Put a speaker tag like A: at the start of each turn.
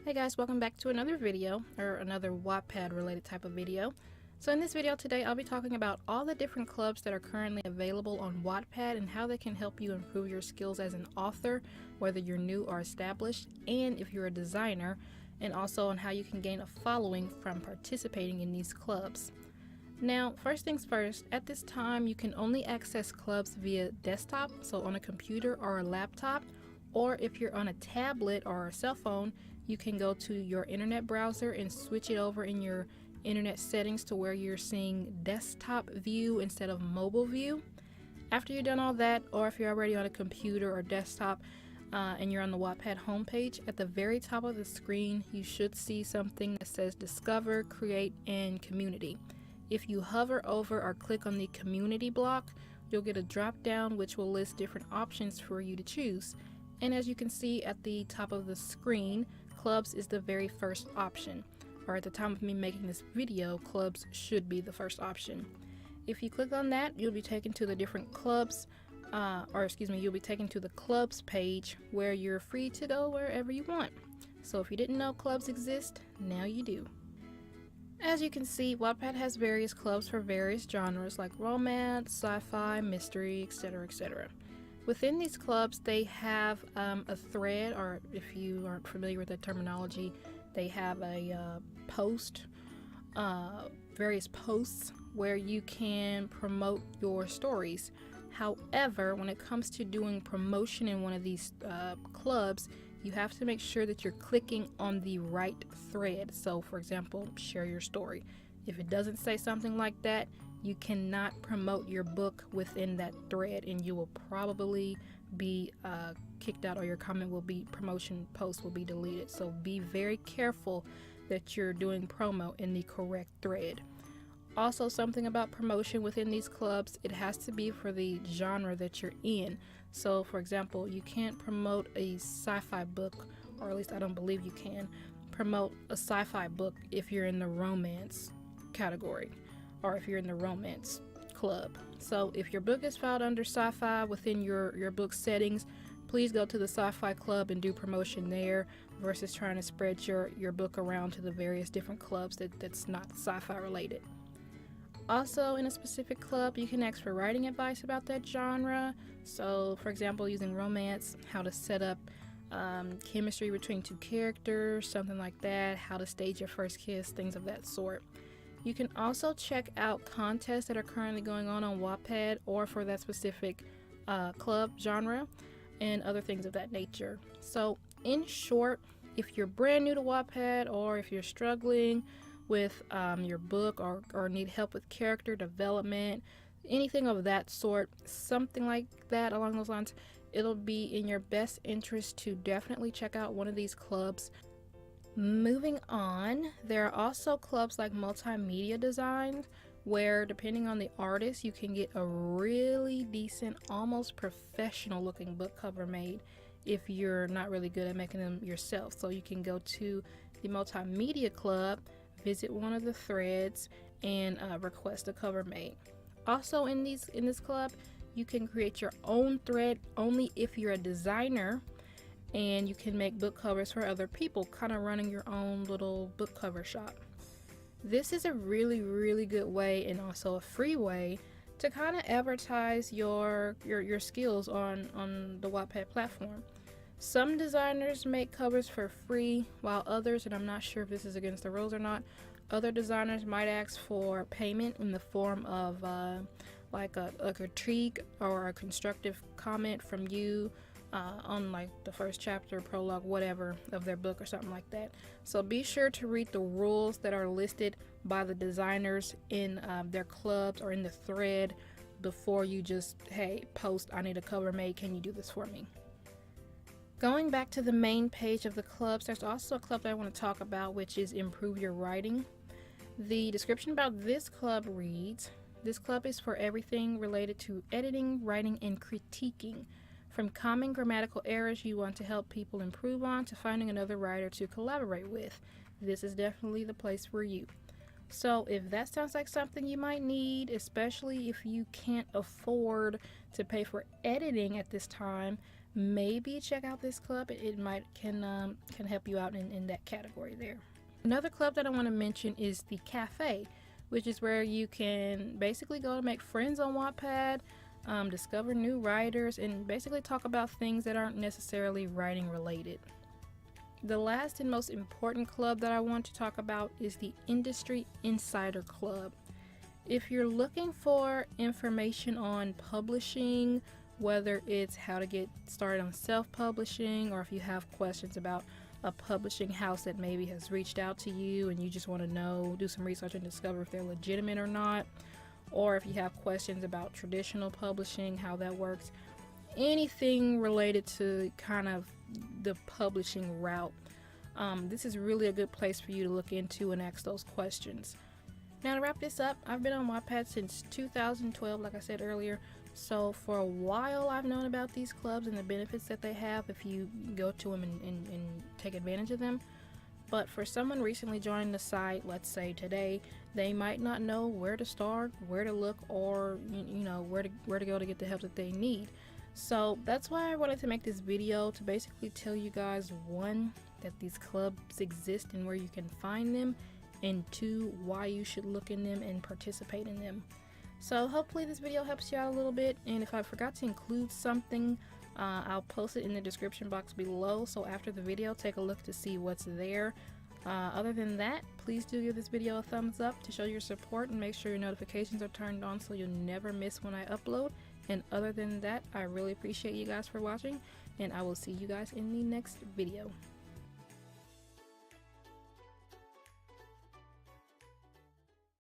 A: Hey guys, welcome back to another video, or another Wattpad related type of video. So in this video today, I'll be talking about all the different clubs that are currently available on Wattpad and how they can help you improve your skills as an author, whether you're new or established, and if you're a designer, and also on how you can gain a following from participating in these clubs. Now, first things first, at this time you can only access clubs via desktop, so on a computer or a laptop, or if you're on a tablet or a cell phone, you can go to your internet browser and switch it over in your internet settings to where you're seeing desktop view instead of mobile view. After you've done all that, or if you're already on a computer or desktop and you're on the Wattpad homepage, at the very top of the screen you should see something that says Discover, Create, and Community. If you hover over or click on the community block, you'll get a drop down which will list different options for you to choose. And as you can see at the top of the screen, clubs is the very first option, or at the time of me making this video, clubs should be the first option. If you click on that, you'll be taken to the different clubs, you'll be taken to the clubs page where you're free to go wherever you want. So if you didn't know clubs exist, now you do. As you can see, Wattpad has various clubs for various genres like romance, sci-fi, mystery, etc., etc. Within these clubs, they have a thread, or if you aren't familiar with the terminology, they have a various posts where you can promote your stories. However, when it comes to doing promotion in one of these clubs, you have to make sure that you're clicking on the right thread. So, for example, share your story. If it doesn't say something like that, you cannot promote your book within that thread, and you will probably be kicked out, or your promotion post will be deleted. So be very careful that you're doing promo in the correct thread. Also, something about promotion within these clubs, it has to be for the genre that you're in. So for example, you can't promote a sci-fi book, or at least I don't believe you can promote a sci-fi book if you're in the romance category, or if you're in the romance club. So if your book is filed under sci-fi within your book settings, please go to the sci-fi club and do promotion there versus trying to spread your book around to the various different clubs that's not sci-fi related. Also, in a specific club, you can ask for writing advice about that genre. So for example, using romance, how to set up chemistry between two characters, something like that, how to stage your first kiss, things of that sort. You can also check out contests that are currently going on Wattpad, or for that specific club genre, and other things of that nature. So in short, if you're brand new to Wattpad, or if you're struggling with your book, or need help with character development, anything of that sort, something like that along those lines, it'll be in your best interest to definitely check out one of these clubs. Moving on, there are also clubs like Multimedia Design, where depending on the artist, you can get a really decent, almost professional looking book cover made if you're not really good at making them yourself. So you can go to the Multimedia Club, visit one of the threads, and request a cover made. Also in this club, you can create your own thread only if you're a designer, and you can make book covers for other people, kind of running your own little book cover shop. This is a really good way, and also a free way, to kind of advertise your skills on the Wattpad platform. Some designers make covers for free, while others, and I'm not sure if this is against the rules or not, other designers might ask for payment in the form of like a critique or a constructive comment from you on like the first chapter, prologue, whatever of their book or something like that. So be sure to read the rules that are listed by the designers in their clubs or in the thread before you just, hey, post, I need a cover made, can you do this for me? Going back to the main page of the clubs, there's also a club that I want to talk about, which is Improve Your Writing. The description about this club reads, this club is for everything related to editing, writing, and critiquing. From common grammatical errors you want to help people improve on, to finding another writer to collaborate with, this is definitely the place for you. So if that sounds like something you might need, especially if you can't afford to pay for editing at this time, maybe check out this club. It might can help you out in that category there. Another club that I want to mention is the cafe, which is where you can basically go to make friends on Wattpad, discover new writers, and basically talk about things that aren't necessarily writing related. The last and most important club that I want to talk about is the Industry Insider Club. If you're looking for information on publishing, whether it's how to get started on self-publishing, or if you have questions about a publishing house that maybe has reached out to you and you just want to know, do some research and discover if they're legitimate or not, or if you have questions about traditional publishing, how that works, anything related to kind of the publishing route, this is really a good place for you to look into and ask those questions. Now, to wrap this up, I've been on Wattpad since 2012, like I said earlier, so for a while I've known about these clubs and the benefits that they have if you go to them and take advantage of them. But for someone recently joining the site, let's say today, they might not know where to start, where to look, or you know, where to go to get the help that they need. So that's why I wanted to make this video, to basically tell you guys, one, that these clubs exist and where you can find them, and two, why you should look in them and participate in them. So hopefully this video helps you out a little bit, and if I forgot to include something, I'll post it in the description box below, so after the video take a look to see what's there. Other than that, please do give this video a thumbs up to show your support, and make sure your notifications are turned on so you'll never miss when I upload. And other than that, I really appreciate you guys for watching, and I will see you guys in the next video.